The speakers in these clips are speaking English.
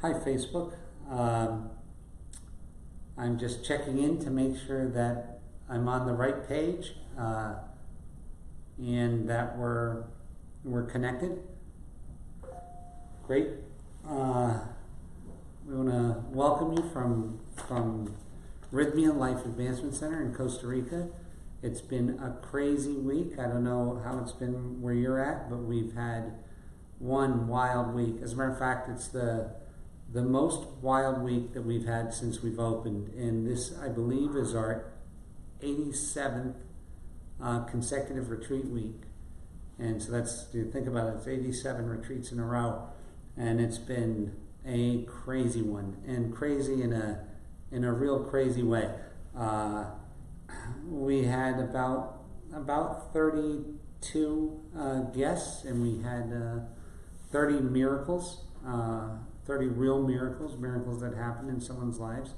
Hi, Facebook. I'm just checking in to make sure that I'm on the right page and that we're connected. Great. We want to welcome you from Rythmia Life Advancement Center in Costa Rica. It's been a crazy week. I don't know how it's been where you're at, but we've had one wild week. As a matter of fact, it's the most wild week that we've had since we've opened, and this, I believe, is our 87th consecutive retreat week. And so that's, you think about it, it's 87 retreats in a row, and it's been a crazy one, and crazy in a real crazy way. We had about 32 guests, and we had 30 miracles. 30 real miracles that happen in someone's lives.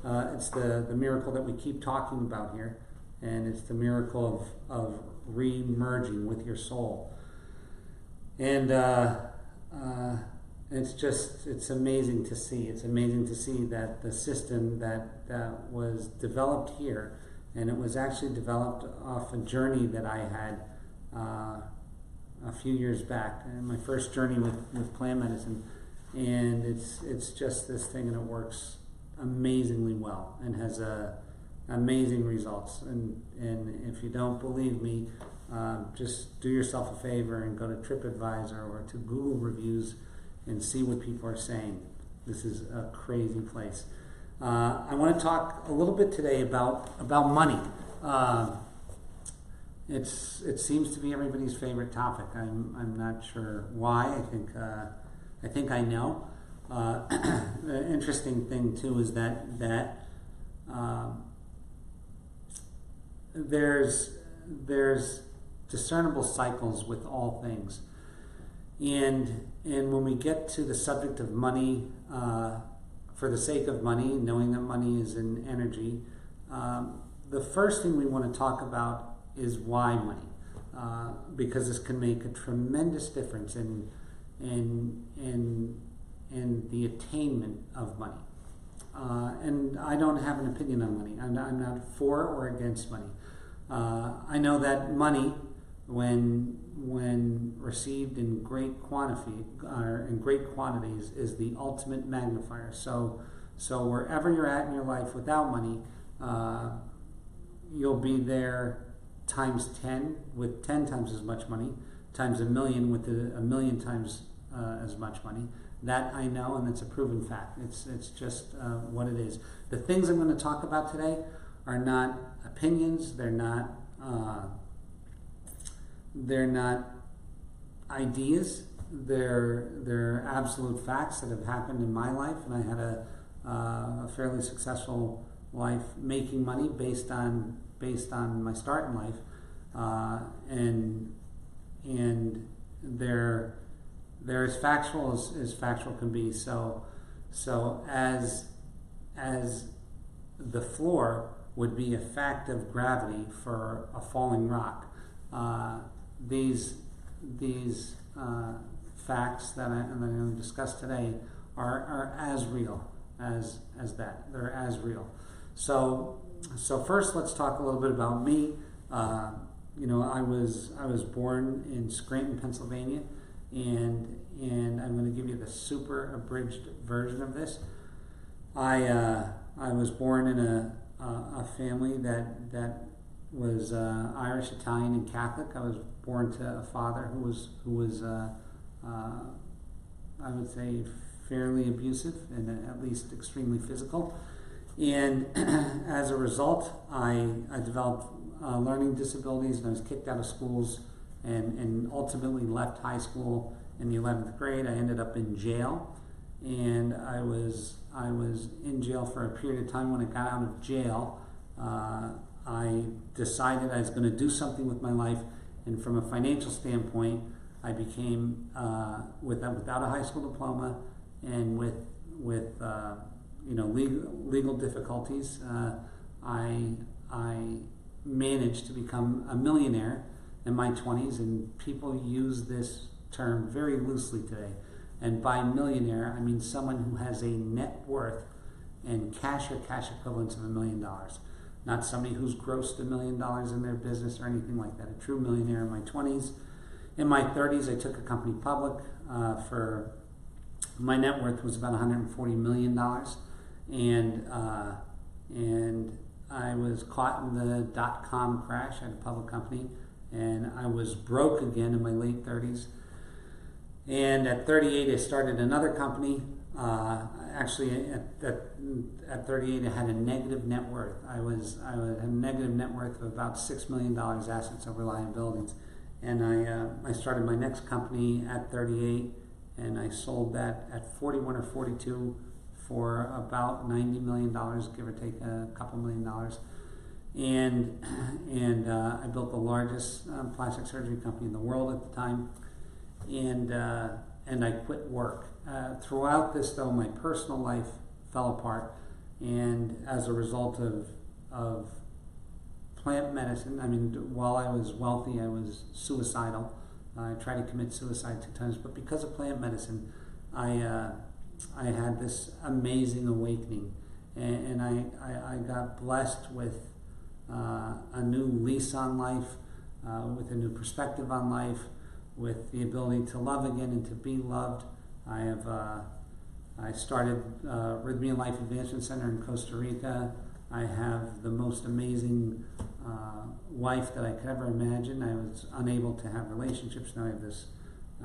It's the miracle that we keep talking about here, and it's the miracle of re-merging with your soul. And it's amazing to see. It's amazing to see that the system that was developed here, and it was actually developed off a journey that I had a few years back, and my first journey with plant medicine. And it's just this thing, and it works amazingly well and has amazing results. And if you don't believe me, just do yourself a favor and go to TripAdvisor or to Google reviews and see what people are saying. This is a crazy place. I want to talk a little bit today about money. It seems to be everybody's favorite topic. I'm not sure why. I think I know. The interesting thing too is that there's discernible cycles with all things, and when we get to the subject of money, for the sake of money, knowing that money is an energy, the first thing we want to talk about is why money, because this can make a tremendous difference in the attainment of money. And I don't have an opinion on money. I'm not for or against money. I know that money, when received in great quantity or in great quantities, is the ultimate magnifier. So wherever you're at in your life without money, you'll be there times 10 with 10 times as much money, times a million with a million times as much money. That I know, and it's a proven fact. It's just what it is. The things I'm going to talk about today are not opinions. They're not ideas. They're absolute facts that have happened in my life, and I had a fairly successful life making money based on my start in life, and they're as factual as factual can be. So as the floor would be a fact of gravity for a falling rock, these facts that I'm going to discuss today are as real as that. They're as real. So first, let's talk a little bit about me. I was born in Scranton, Pennsylvania. And I'm going to give you the super abridged version of this. I was born in a family that was Irish, Italian, and Catholic. I was born to a father who was I would say fairly abusive and at least extremely physical. And as a result, I developed learning disabilities, and I was kicked out of schools. And ultimately left high school in the 11th grade. I ended up in jail, and I was in jail for a period of time. When I got out of jail, I decided I was going to do something with my life, and from a financial standpoint, I became without a high school diploma and with legal difficulties. I managed to become a millionaire in my 20s, and people use this term very loosely today. And by millionaire, I mean someone who has a net worth and cash or cash equivalents of $1 million. Not somebody who's grossed $1 million in their business or anything like that. A true millionaire in my 20s. In my 30s, I took a company public for, my net worth was about $140 million. And I was caught in the dot-com crash at a public company, and I was broke again in my late 30s. And at 38, I started another company. Actually, at 38, I had a negative net worth. I had a negative net worth of about $6 million assets over liabilities. And I started my next company at 38, and I sold that at 41 or 42 for about $90 million, give or take a couple $1 million. And I built the largest plastic surgery company in the world at the time. And I quit work. Throughout this, though, my personal life fell apart, and as a result of plant medicine, I mean, while I was wealthy, I was suicidal. I tried to commit suicide 2 times, but because of plant medicine, I had this amazing awakening, and I got blessed with a new lease on life, with a new perspective on life, with the ability to love again and to be loved. I started Rythmia Life Advancement Center in Costa Rica. I have the most amazing wife that I could ever imagine. I was unable to have relationships. Now I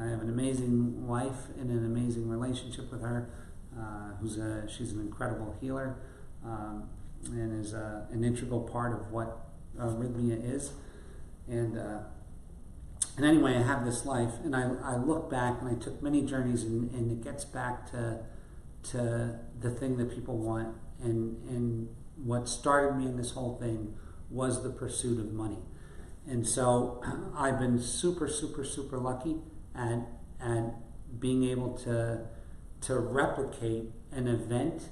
have an amazing wife and an amazing relationship with her. She's an incredible healer, and is an integral part of what Rythmia is. And anyway, I have this life, and I look back, and I took many journeys, and it gets back to the thing that people want, and what started me in this whole thing was the pursuit of money. And so I've been super, super, super lucky at being able to replicate an event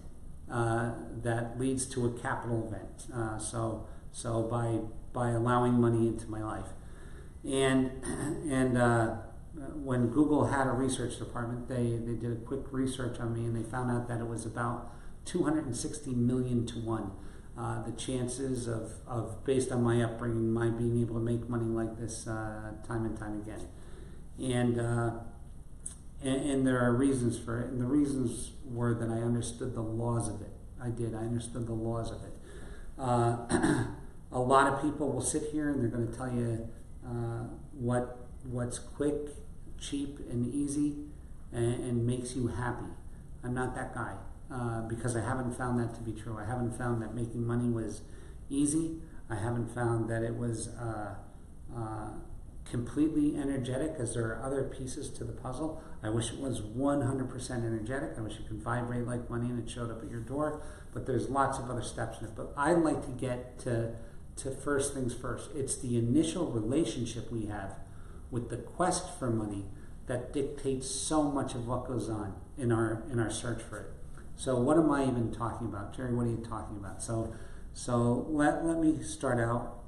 that leads to a capital event. So by allowing money into my life. And when Google had a research department, they did a quick research on me, and they found out that it was about 260 million to 1. The chances of based on my upbringing, my being able to make money like this time and time again. And there are reasons for it, and the reasons were that I understood the laws of it. I understood the laws of it. A lot of people will sit here and they're going to tell you what's quick, cheap, and easy, and makes you happy. I'm not that guy, because I haven't found that to be true. I haven't found that making money was easy. I haven't found that it was completely energetic, as there are other pieces to the puzzle. I wish it was 100% energetic. I wish it could vibrate like money and it showed up at your door, but there's lots of other steps in it. But I'd like to get to first things first. It's the initial relationship we have with the quest for money that dictates so much of what goes on in our search for it. So what am I even talking about? Jerry, what are you talking about? So let me start out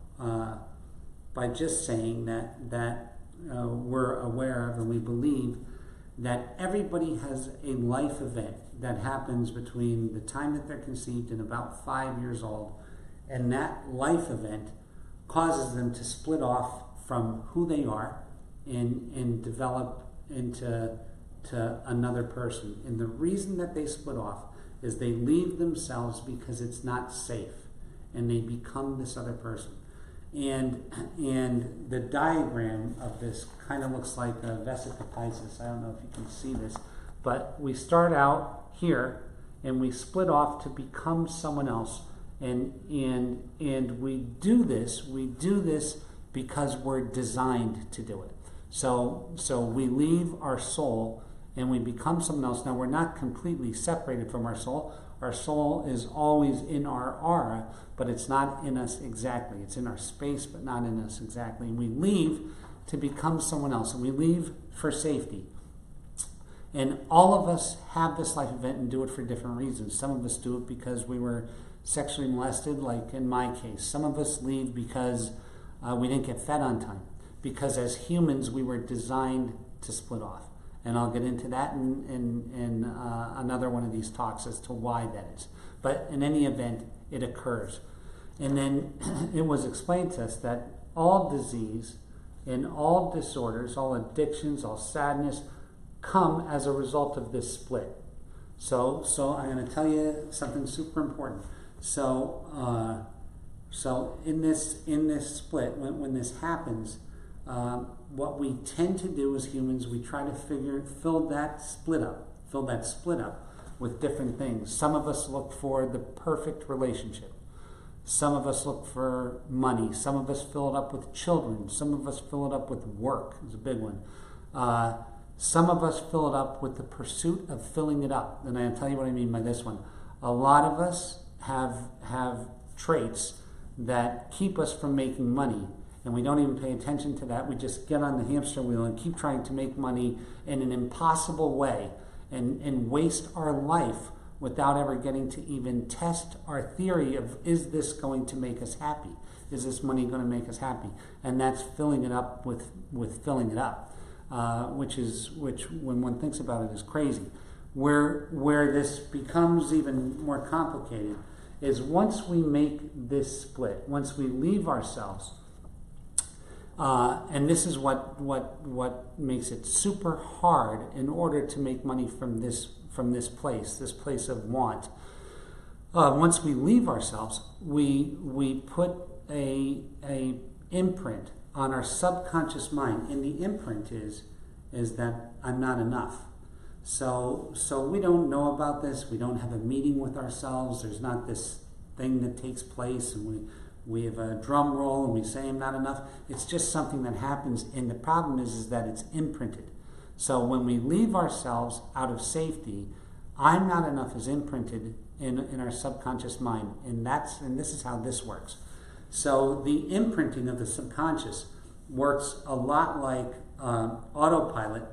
by just saying that we're aware of and we believe that everybody has a life event that happens between the time that they're conceived and about 5 years old, and that life event causes them to split off from who they are and develop into another person. And the reason that they split off is they leave themselves because it's not safe, and they become this other person. And the diagram of this kind of looks like a vesica piscis. I don't know if you can see this, but we start out here and we split off to become someone else. And we do this because we're designed to do it. So we leave our soul and we become someone else. Now, we're not completely separated from our soul. Our soul is always in our aura, but it's not in us exactly. It's in our space, but not in us exactly. And we leave to become someone else, and we leave for safety. And all of us have this life event and do it for different reasons. Some of us do it because we were sexually molested, like in my case. Some of us leave because we didn't get fed on time. Because as humans, we were designed to split off. And I'll get into that in another one of these talks as to why that is. But in any event, it occurs. And then it was explained to us that all disease and all disorders, all addictions, all sadness, come as a result of this split. So I'm going to tell you something super important. So in this split, when this happens, what we tend to do as humans, we try to fill that split up with different things. Some of us look for the perfect relationship. Some of us look for money. Some of us fill it up with children. Some of us fill it up with work. It's a big one. Some of us fill it up with the pursuit of filling it up. And I'll tell you what I mean by this one. A lot of us have traits that keep us from making money, and we don't even pay attention to that. We just get on the hamster wheel and keep trying to make money in an impossible way and waste our life without ever getting to even test our theory of, is this going to make us happy? Is this money going to make us happy? And that's filling it up with filling it up, which when one thinks about it is crazy. Where this becomes even more complicated is once we make this split, once we leave ourselves, and this is what makes it super hard in order to make money from this place of want. Once we leave ourselves, we put a imprint on our subconscious mind, and the imprint is that I'm not enough. So we don't know about this. We don't have a meeting with ourselves. There's not this thing that takes place, and we have a drum roll and we say I'm not enough. It's just something that happens, and the problem is that it's imprinted. So when we leave ourselves out of safety, I'm not enough is imprinted in our subconscious mind, and this is how this works. So the imprinting of the subconscious works a lot like autopilot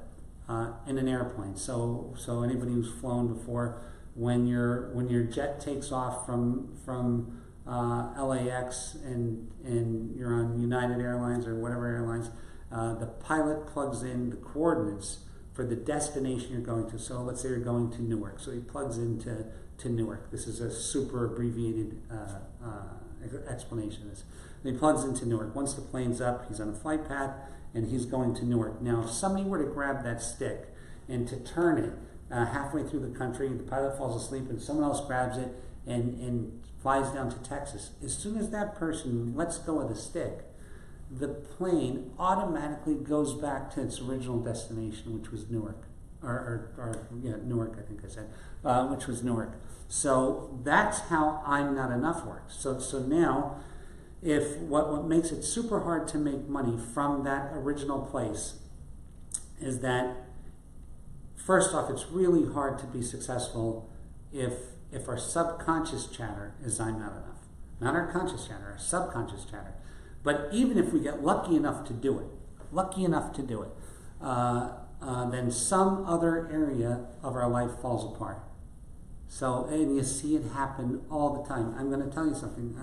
in an airplane. So anybody who's flown before, when your jet takes off from LAX and you're on United Airlines or whatever airlines, the pilot plugs in the coordinates for the destination you're going to. So let's say you're going to Newark. So he plugs into Newark. This is a super abbreviated explanation of this. And he plugs into Newark. Once the plane's up, he's on a flight path and he's going to Newark. Now, if somebody were to grab that stick and to turn it halfway through the country, the pilot falls asleep and someone else grabs it and flies down to Texas. As soon as that person lets go of the stick, the plane automatically goes back to its original destination, which was Newark. Newark, I think I said, which was Newark. So that's how I'm not enough works. So now, if what makes it super hard to make money from that original place is that, first off, it's really hard to be successful if our subconscious chatter is I'm not enough. Not our conscious chatter, our subconscious chatter. But even if we get lucky enough to do it, then some other area of our life falls apart. So, and you see it happen all the time. I'm going to tell you something,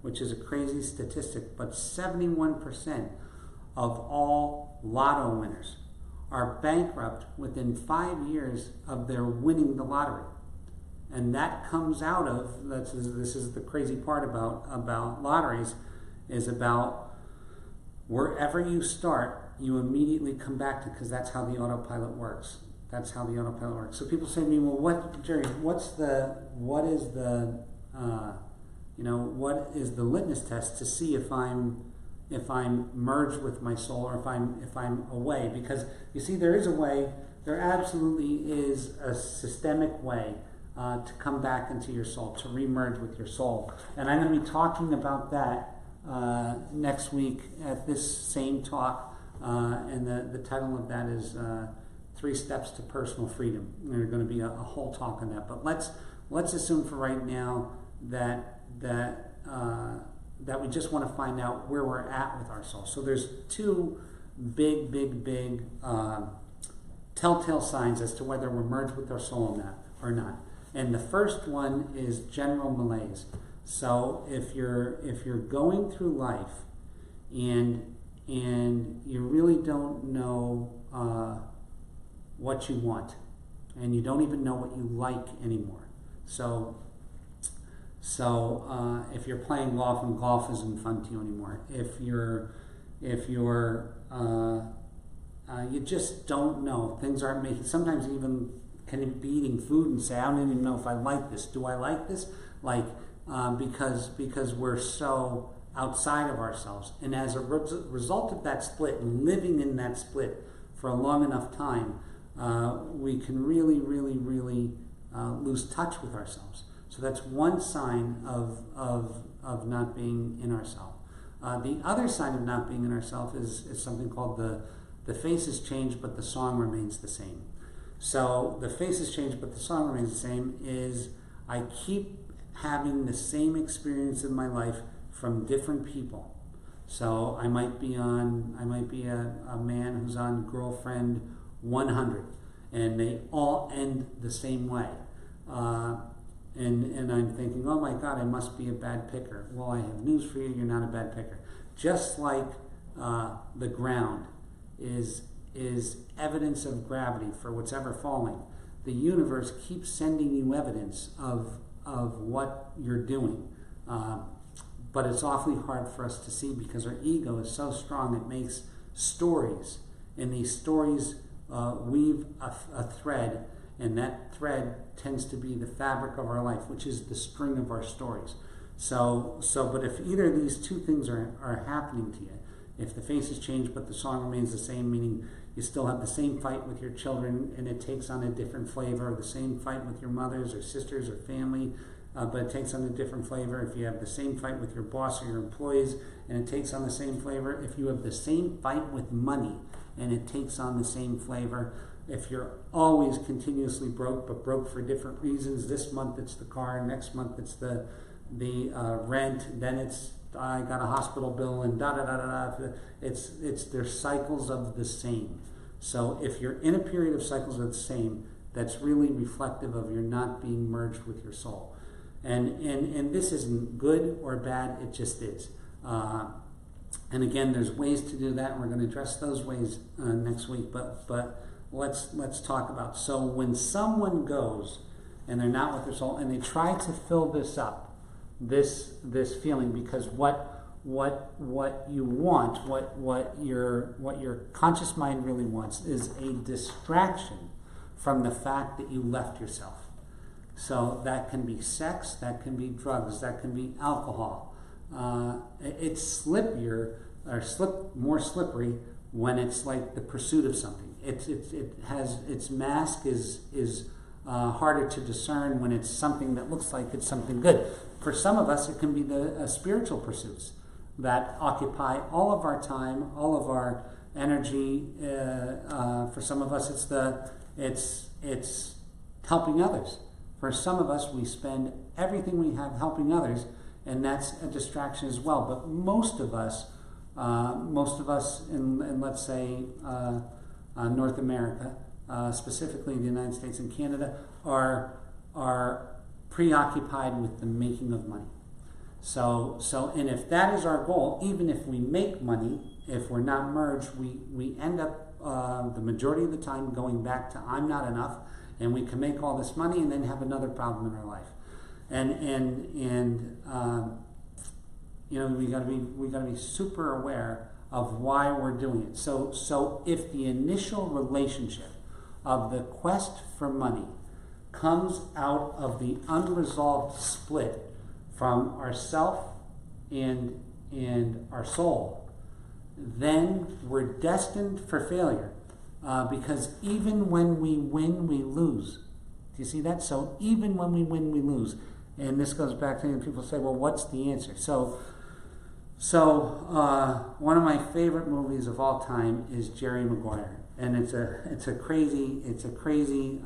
which is a crazy statistic, but 71% of all lotto winners are bankrupt within 5 years of their winning the lottery. And that comes out of, this is the crazy part about lotteries, is about wherever you start, you immediately come back to, because that's how the autopilot works. That's how the autopilot works. So people say to me, well, Jerry, what is the litmus test to see if I'm merged with my soul or if I'm away? Because you see, there is a way. There absolutely is a systemic way to come back into your soul, to remerge with your soul. And I'm going to be talking about that next week at this same talk, and the title of that is 3 Steps to Personal Freedom. There's going to be a whole talk on that, but let's assume for right now that we just want to find out where we're at with our soul. So there's 2 big telltale signs as to whether we're merged with our soul or not. And the first one is general malaise. So if you're going through life and you really don't know what you want, and you don't even know what you like anymore. So if you're playing golf and golf isn't fun to you anymore, if you're you just don't know. Things aren't making. Sometimes even can be eating food and say, I don't even know if I like this. Do I like this? Because we're so outside of ourselves, and as a result of that split and living in that split for a long enough time, we can really lose touch with ourselves. So that's one sign of not being in ourselves. The other sign of not being in ourselves is something called the faces change, but the song remains the same. So the faces change, but the song remains the same is I keep having the same experience in my life from different people. So I might be a man who's on girlfriend 100, and they all end the same way. And I'm thinking, oh my God, I must be a bad picker. Well, I have news for you, you're not a bad picker. Just like the ground is evidence of gravity for what's ever falling, the universe keeps sending you evidence of what you're doing. But it's awfully hard for us to see because our ego is so strong it makes stories. And these stories weave a thread, and that thread tends to be the fabric of our life, which is the string of our stories. But if either of these two things are happening to you, if the faces change but the song remains the same, meaning you still have the same fight with your children and it takes on a different flavor, or the same fight with your mothers or sisters or family, but it takes on a different flavor. If you have the same fight with your boss or your employees and it takes on the same flavor, if you have the same fight with money and it takes on the same flavor, if you're always continuously broke, but broke for different reasons, this month it's the car, next month it's the rent, then it's I got a hospital bill, and there's cycles of the same. So if you're in a period of cycles of the same, that's really reflective of your not being merged with your soul. And this isn't good or bad, it just is. And again, there's ways to do that, and we're going to address those ways next week. But let's talk about. So when someone goes and they're not with their soul, and they try to fill this up, this feeling, because what you want, what your conscious mind really wants, is a distraction from the fact that you left yourself. So that can be sex, that can be drugs, that can be alcohol. It's slippier or more slippery when it's like the pursuit of something. It has its mask is harder to discern when it's something that looks like it's something good. For some of us, it can be the spiritual pursuits that occupy all of our time, all of our energy. For some of us, it's helping others. For some of us, we spend everything we have helping others, and that's a distraction as well. But most of us in let's say North America, specifically the United States and Canada, are preoccupied with the making of money. So and if that is our goal, even if we make money, if we're not merged, we end up the majority of the time going back to I'm not enough, and we can make all this money and then have another problem in our life. And we got to be super aware of why we're doing it. So if the initial relationship of the quest for money comes out of the unresolved split from ourself and our soul, then we're destined for failure, because even when we win, we lose. Do you see that? So even when we win, we lose. And this goes back to when people say, well, what's the answer? So one of my favorite movies of all time is Jerry Maguire, and it's a crazy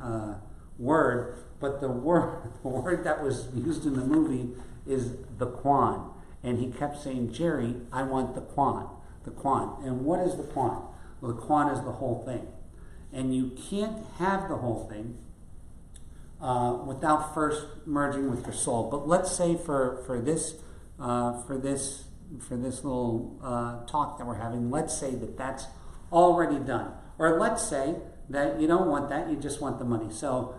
word, but the word that was used in the movie is the Quan, and he kept saying, Jerry, I want the Quan. And what is the Quan? Well, the Quan is the whole thing, and you can't have the whole thing without first merging with your soul. But let's say for this little talk that we're having, let's say that that's already done, or let's say that you don't want that, you just want the money. So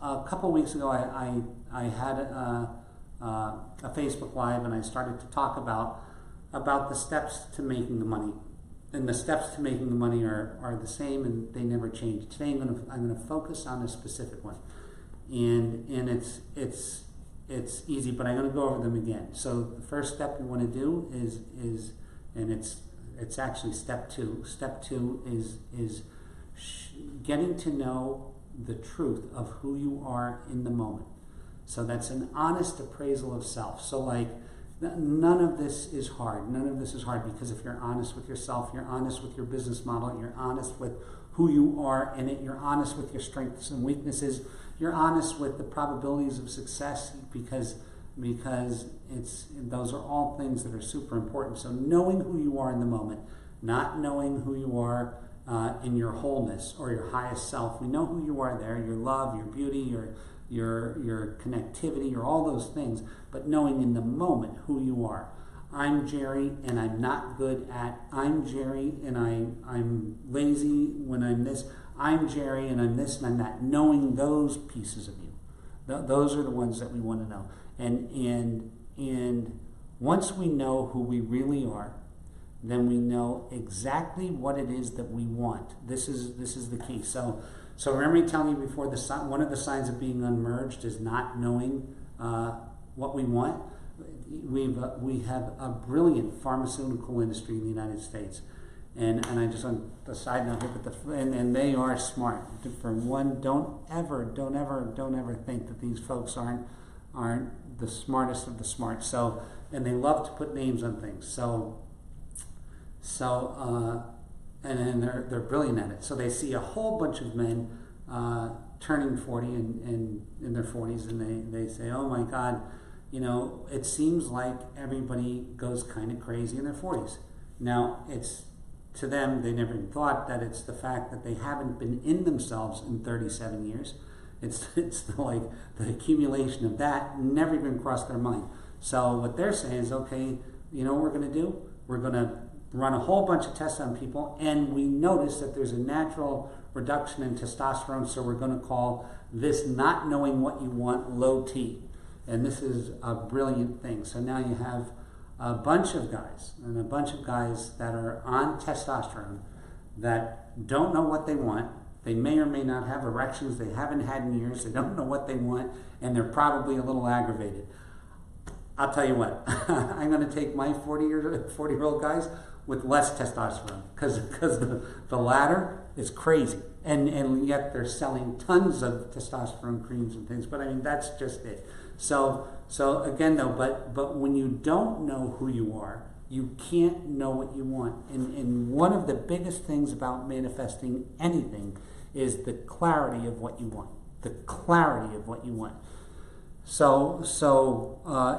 a couple weeks ago, I had a Facebook Live, and I started to talk about the steps to making the money. And the steps to making the money are the same, and they never change. Today I'm gonna focus on a specific one, and it's easy, but I'm gonna go over them again. So the first step you want to do is and it's actually step two. Step two is getting to know the truth of who you are in the moment. So that's an honest appraisal of self. So like, none of this is hard. None of this is hard, because if you're honest with yourself, you're honest with your business model, you're honest with who you are in it, you're honest with your strengths and weaknesses, you're honest with the probabilities of success, because those are all things that are super important. So knowing who you are in the moment, not knowing who you are in your wholeness or your highest self. We know who you are there, your love, your beauty, your connectivity, or all those things, but knowing in the moment who you are. I'm Jerry, and I'm not good at, I'm Jerry, and I'm lazy when I'm this, I'm Jerry, and I'm this, and I'm that. Knowing those pieces of you. Those are the ones that we want to know. And once we know who we really are, then we know exactly what it is that we want. This is the key. So remember me telling you before, one of the signs of being unmerged is not knowing what we want. We have a brilliant pharmaceutical industry in the United States, and I just on the side note here, but and they are smart. For one, don't ever think that these folks aren't the smartest of the smart. So, and they love to put names on things. And they're brilliant at it. So they see a whole bunch of men turning 40 and in their 40s, and they say, oh my God, it seems like everybody goes kind of crazy in their 40s. Now, it's to them, they never thought that it's the fact that they haven't been in themselves in 37 years. It's like the accumulation of that never even crossed their mind. So what they're saying is, okay, you know what we're going to do? We're going to run a whole bunch of tests on people, and we notice that there's a natural reduction in testosterone, so we're going to call this not knowing what you want low T. And this is a brilliant thing. So now you have a bunch of guys that are on testosterone that don't know what they want. They may or may not have erections they haven't had in years. They don't know what they want, and they're probably a little aggravated. I'll tell you what, I'm going to take my 40-year-old guys with less testosterone, because the latter is crazy, and yet they're selling tons of testosterone creams and things. But I mean, that's just it. So again, though, but when you don't know who you are, you can't know what you want. And one of the biggest things about manifesting anything is the clarity of what you want. The clarity of what you want. So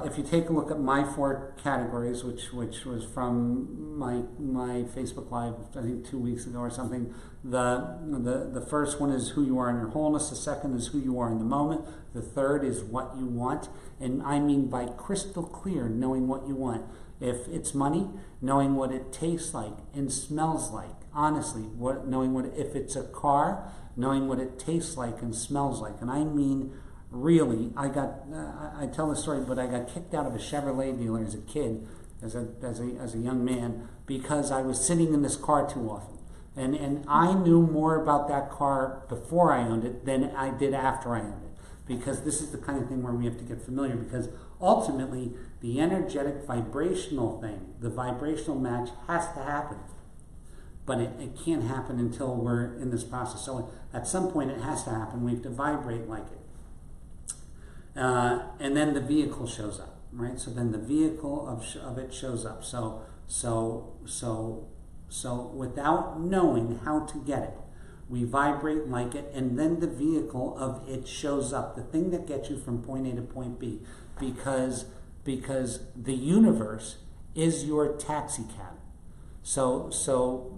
if you take a look at my 4 categories, which was from my Facebook Live, I think 2 weeks ago or something, the first one is who you are in your wholeness. The second is who you are in the moment. The third is what you want, and I mean by crystal clear, knowing what you want. If it's money, knowing what it tastes like and smells like. Honestly, if it's a car, knowing what it tastes like and smells like. And I mean, really, I tell the story, but I got kicked out of a Chevrolet dealer as a kid, as a young man, because I was sitting in this car too often. And I knew more about that car before I owned it than I did after I owned it. Because this is the kind of thing where we have to get familiar, because ultimately the energetic vibrational thing, the vibrational match has to happen. But it can't happen until we're in this process. So at some point it has to happen. We have to vibrate like it. And then the vehicle shows up, right? So then the vehicle of it shows up. So without knowing how to get it, we vibrate like it, and then the vehicle of it shows up, the thing that gets you from point A to point B, because the universe is your taxi cab. So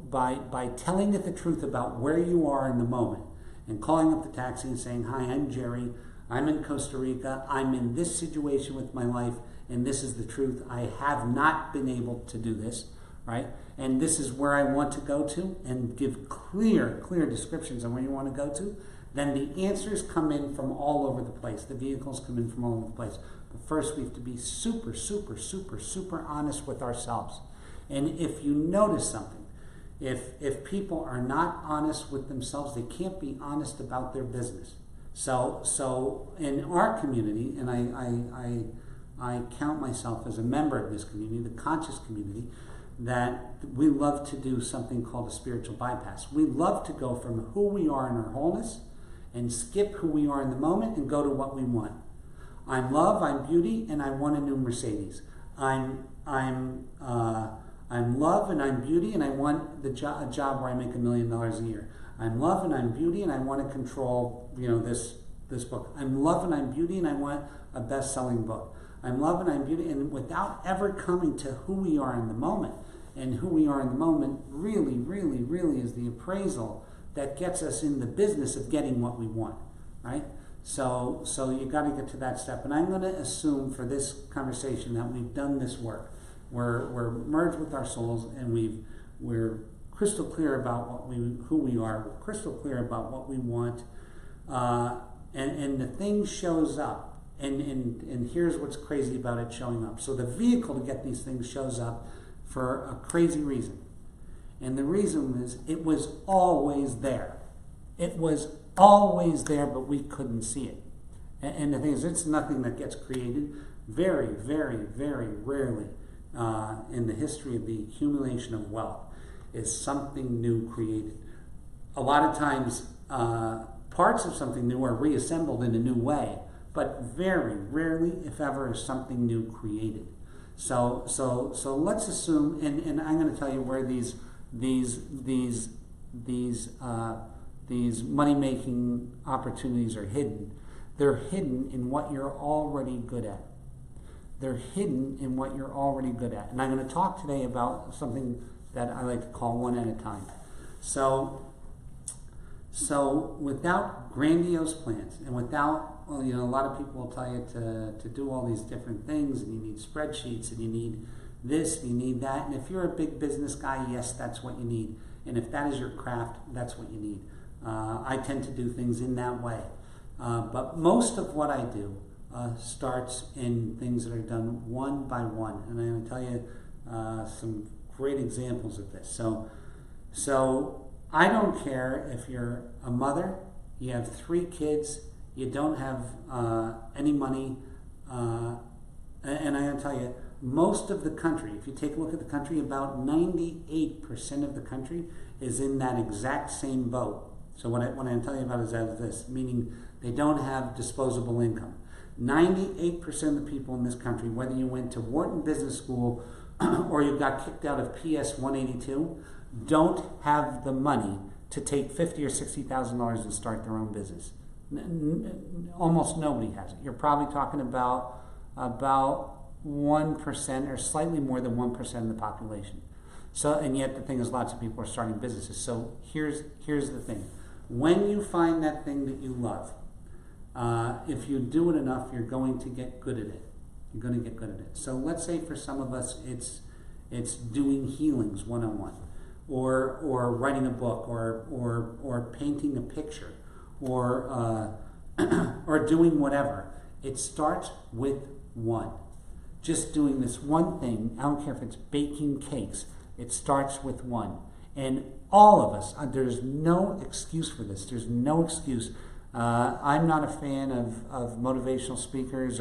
by telling it the truth about where you are in the moment, and calling up the taxi and saying, hi, I'm Jerry, I'm in Costa Rica, I'm in this situation with my life, and this is the truth, I have not been able to do this, right? And this is where I want to go to, and give clear descriptions on where you want to go to, then the answers come in from all over the place. The vehicles come in from all over the place. But first we have to be super honest with ourselves. And if you notice something, if people are not honest with themselves, they can't be honest about their business. So in our community, and I count myself as a member of this community, the conscious community, that we love to do something called a spiritual bypass. We love to go from who we are in our wholeness and skip who we are in the moment and go to what we want. I'm love, I'm beauty, and I want a new Mercedes. I'm love and I'm beauty, and I want a job where I make $1 million a year. I'm love and I'm beauty, and I want to control, this book. I'm love and I'm beauty, and I want a best-selling book. I'm love and I'm beauty, and without ever coming to who we are in the moment. And who we are in the moment really is the appraisal that gets us in the business of getting what we want, right? So you got to get to that step. And I'm going to assume for this conversation that we've done this work. We're merged with our souls, and we're crystal clear about who we are. We're crystal clear about what we want, and the thing shows up. And here's what's crazy about it showing up. So the vehicle to get these things shows up for a crazy reason. And the reason is it was always there. It was always there, but we couldn't see it. And the thing is, it's nothing that gets created. Very rarely in the history of the accumulation of wealth is something new created. A lot of times, parts of something new are reassembled in a new way, but very rarely, if ever, is something new created. So let's assume, and I'm going to tell you where these money-making opportunities are hidden. They're hidden in what you're already good at. They're hidden in what you're already good at. And I'm going to talk today about something that I like to call one at a time. So without grandiose plans, and without, a lot of people will tell you to do all these different things, and you need spreadsheets, and you need this, and you need that. And if you're a big business guy, yes, that's what you need. And if that is your craft, that's what you need. I tend to do things in that way. But most of what I do starts in things that are done one by one. And I'm going to tell you some great examples of this. So I don't care if you're a mother, you have 3 kids, you don't have any money, and I'm going to tell you, most of the country, if you take a look at the country, about 98% of the country is in that exact same boat. So what I'm going to tell you about is this, meaning they don't have disposable income. 98% of the people in this country, whether you went to Wharton Business School or you got kicked out of PS 182, don't have the money to take $50,000 or $60,000 and start their own business. Almost nobody has it. You're probably talking about 1% or slightly more than 1% of the population. So, and yet the thing is, lots of people are starting businesses. So here's the thing: when you find that thing that you love, if you do it enough, you're going to get good at it. You're going to get good at it. So let's say for some of us, it's doing healings one-on-one, or writing a book, or painting a picture, or doing whatever. It starts with one. Just doing this one thing. I don't care if it's baking cakes. It starts with one. And all of us, there's no excuse for this. There's no excuse. I'm not a fan of motivational speakers,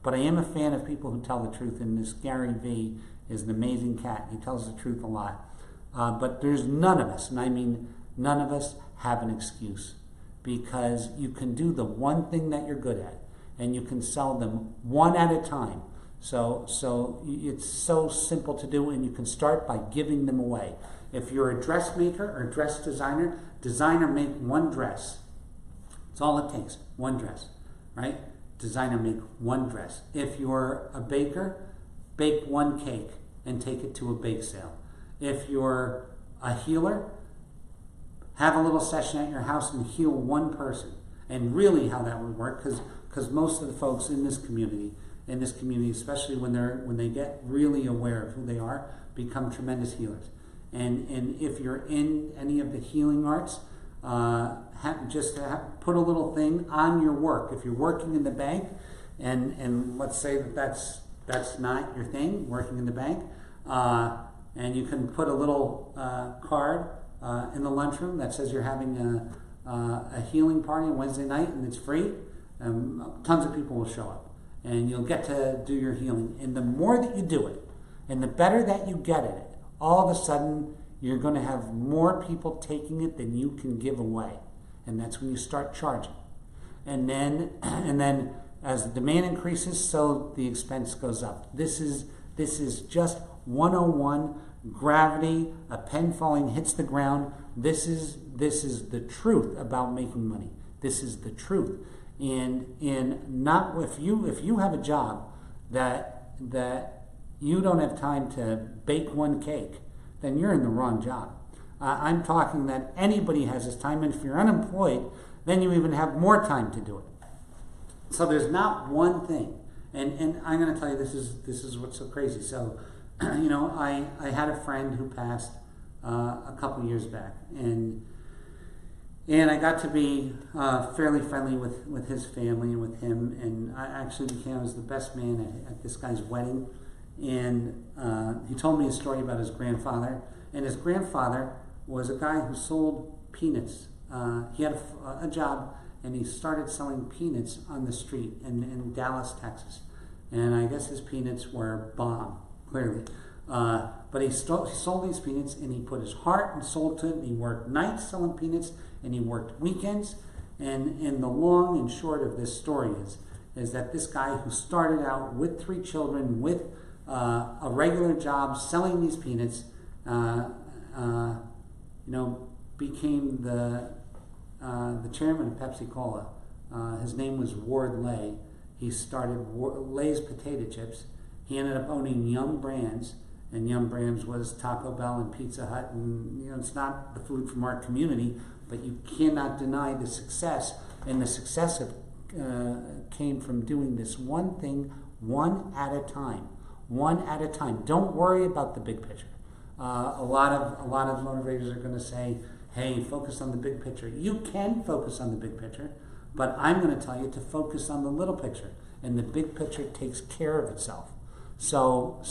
but I am a fan of people who tell the truth. And this Gary V is an amazing cat. He tells the truth a lot. But there's none of us, and I mean none of us, have an excuse. Because you can do the one thing that you're good at, and you can sell them one at a time. So it's so simple to do, and you can start by giving them away. If you're a dressmaker or a dress designer, make one dress. That's all it takes, one dress, right? Designer, make one dress. If you're a baker, bake one cake and take it to a bake sale. If you're a healer, have a little session at your house and heal one person. And really how that would work, because most of the folks in this community, especially when they get really aware of who they are, become tremendous healers. And if you're in any of the healing arts, put a little thing on your work. If you're working in the bank, and let's say that's not your thing, working in the bank, and you can put a little card in the lunchroom that says you're having a healing party on Wednesday night and it's free. Tons of people will show up, and you'll get to do your healing. And the more that you do it, and the better that you get at it, all of a sudden you're going to have more people taking it than you can give away, and that's when you start charging. And then as the demand increases, so the expense goes up. This is just 101 gravity. A pen falling hits the ground. This is the truth about making money. This is the truth. And not if you have a job that you don't have time to bake one cake, then you're in the wrong job. I'm talking that anybody has this time, and if you're unemployed, then you even have more time to do it. So there's not one thing. And I'm going to tell you, this is what's so crazy. So, I had a friend who passed a couple years back, and I got to be fairly friendly with his family and with him, and I actually was the best man at this guy's wedding. And he told me a story about his grandfather, and his grandfather was a guy who sold peanuts. He had a job, and he started selling peanuts on the street in Dallas, Texas. And I guess his peanuts were bomb, clearly. But he sold these peanuts, and he put his heart and soul to it. And he worked nights selling peanuts, and he worked weekends. And the long and short of this story is that this guy who started out with 3 children, with a regular job selling these peanuts, became the chairman of Pepsi Cola. His name was Ward Lay. He started Lay's potato chips. He ended up owning Yum Brands, and Yum Brands was Taco Bell and Pizza Hut. And it's not the food from our community, but you cannot deny the success. And the success came from doing this one thing, one at a time. One at a time. Don't worry about the big picture. A lot of motivators are going to say, hey, focus on the big picture. You can focus on the big picture, but I'm going to tell you to focus on the little picture, and the big picture takes care of itself. So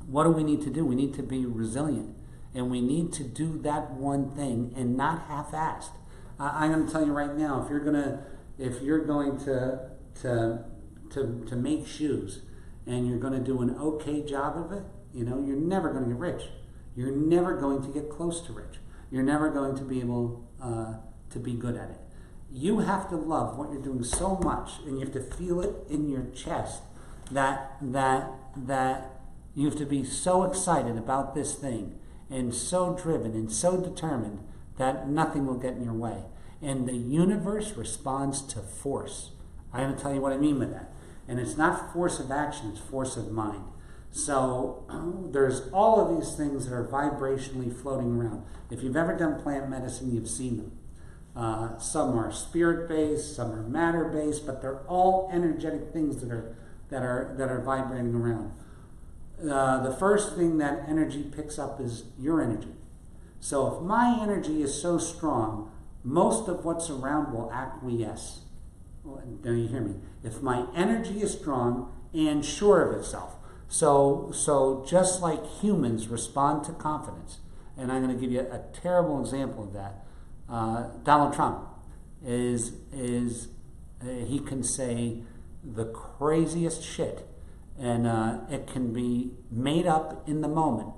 what do we need to do? We need to be resilient, and we need to do that one thing and not half-assed. I'm going to tell you right now, if you're going to make shoes, and you're going to do an okay job of it, you're never going to get rich. You're never going to get close to rich. You're never going to be able to be good at it. You have to love what you're doing so much, and you have to feel it in your chest that you have to be so excited about this thing and so driven and so determined that nothing will get in your way. And the universe responds to force. I'm going to tell you what I mean by that. And it's not force of action, it's force of mind. So there's all of these things that are vibrationally floating around. If you've ever done plant medicine, you've seen them. Some are spirit-based, some are matter-based, but they're all energetic things that are vibrating around. The first thing that energy picks up is your energy. So if my energy is so strong, most of what's around will acquiesce. Now you hear me. If my energy is strong and sure of itself, so just like humans respond to confidence, and I'm going to give you a terrible example of that. Donald Trump he can say the craziest shit, and it can be made up in the moment,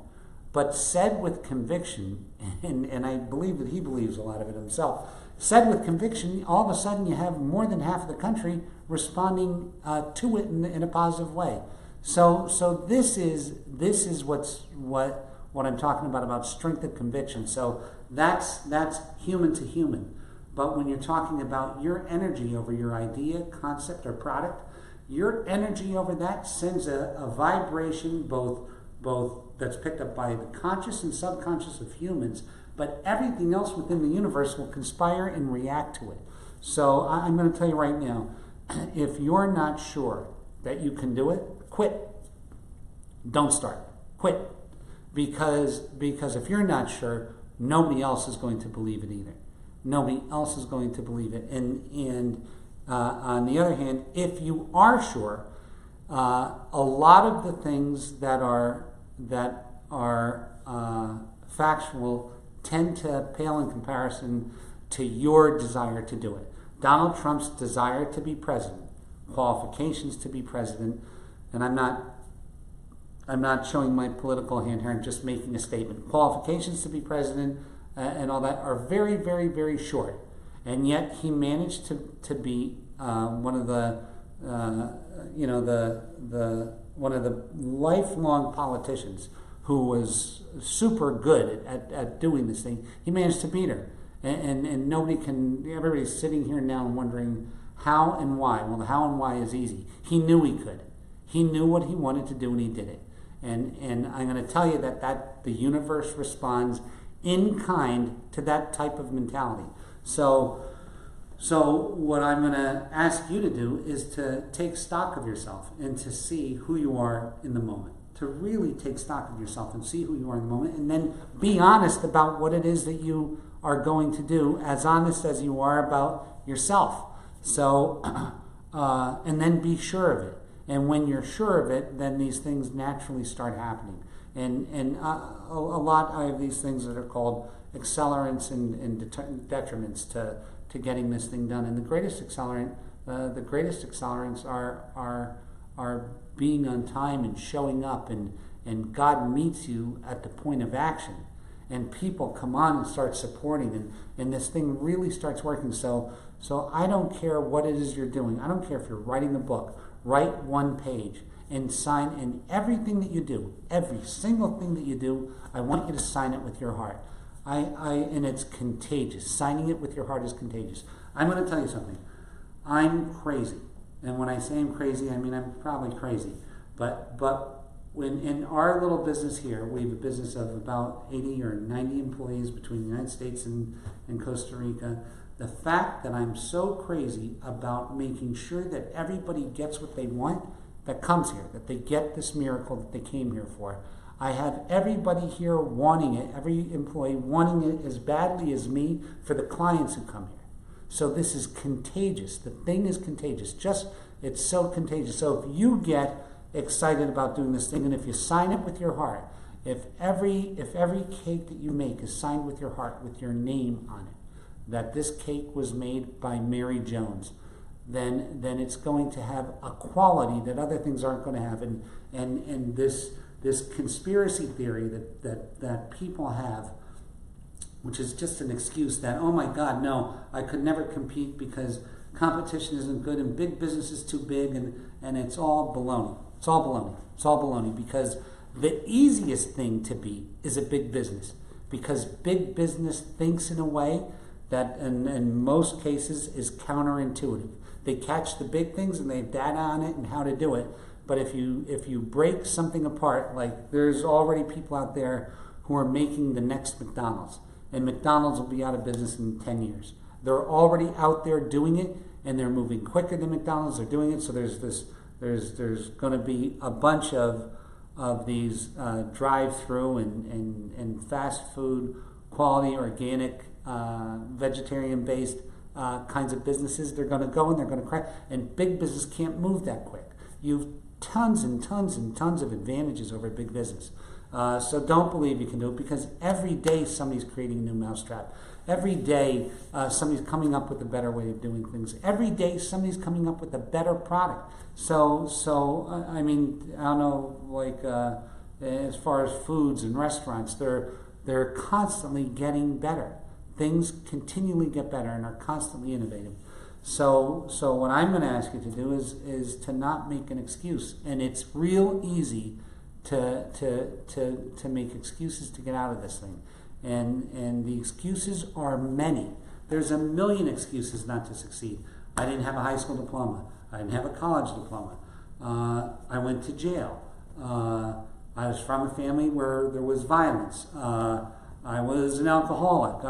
but said with conviction, and I believe that he believes a lot of it himself. Said with conviction, all of a sudden you have more than half of the country responding to it in a positive way. So this is what I'm talking about strength of conviction. So that's human to human. But when you're talking about your energy over your idea, concept, or product, your energy over that sends a vibration both that's picked up by the conscious and subconscious of humans, but everything else within the universe will conspire and react to it. So I'm going to tell you right now, if you're not sure that you can do it, quit. Don't start. Quit. Because if you're not sure, nobody else is going to believe it either. Nobody else is going to believe it. And on the other hand, if you are sure, a lot of the things that are factual tend to pale in comparison to your desire to do it. Donald Trump's desire to be president, qualifications to be president, and I'm not showing my political hand here, I'm just making a statement. Qualifications to be president and all that are very, very, very short. And yet he managed to be one of the one of the lifelong politicians who was super good at doing this thing. He managed to beat her. And nobody can, everybody's sitting here now and wondering how and why. Well, the how and why is easy. He knew he could. He knew what he wanted to do and he did it. And I'm going to tell you that the universe responds in kind to that type of mentality. So what I'm going to ask you to do is to take stock of yourself and to see who you are in the moment. To really take stock of yourself and see who you are in the moment, and then be honest about what it is that you are going to do, as honest as you are about yourself. So, and then be sure of it. And when you're sure of it, then these things naturally start happening. And a lot of these things that are called accelerants and detriments to getting this thing done. And the greatest accelerants are being on time and showing up, and God meets you at the point of action, and people come on and start supporting, and this thing really starts working. So I don't care what it is you're doing. I don't care if you're writing a book. Write one page and sign, and everything that you do, every single thing that you do, I want you to sign it with your heart. And it's contagious. Signing it with your heart is contagious. I'm going to tell you something. I'm crazy. And when I say I'm crazy, I mean I'm probably crazy. But when in our little business here, we have a business of about 80 or 90 employees between the United States and Costa Rica. The fact that I'm so crazy about making sure that everybody gets what they want that comes here, that they get this miracle that they came here for. I have everybody here wanting it, every employee wanting it as badly as me for the clients who come here. So this is contagious. The thing is contagious. It's so contagious. So if you get excited about doing this thing, and if you sign it with your heart, if every cake that you make is signed with your heart, with your name on it, that this cake was made by Mary Jones, then it's going to have a quality that other things aren't going to have. And this conspiracy theory that people have, which is just an excuse that, oh my God, no, I could never compete because competition isn't good and big business is too big, and it's all baloney. It's all baloney. It's all baloney, because the easiest thing to be is a big business, because big business thinks in a way that in most cases is counterintuitive. They catch the big things and they have data on it and how to do it. But if you break something apart, like there's already people out there who are making the next McDonald's, and McDonald's will be out of business in 10 years. They're already out there doing it, and they're moving quicker than McDonald's. They're doing it, so there's going to be a bunch of these drive-through and fast food, quality, organic, vegetarian-based kinds of businesses. They're going to go and they're going to crash, and big business can't move that quick. You've tons and tons and tons of advantages over big business. So don't believe you can do it, because every day somebody's creating a new mousetrap. Every day somebody's coming up with a better way of doing things. Every day somebody's coming up with a better product. So I mean, I don't know, like as far as foods and restaurants, they're constantly getting better. Things continually get better and are constantly innovative. So what I'm going to ask you to do is to not make an excuse. And it's real easy to make excuses to get out of this thing. And the excuses are many. There's a million excuses not to succeed. I didn't have a high school diploma. I didn't have a college diploma. I went to jail. I was from a family where there was violence. I was an alcoholic.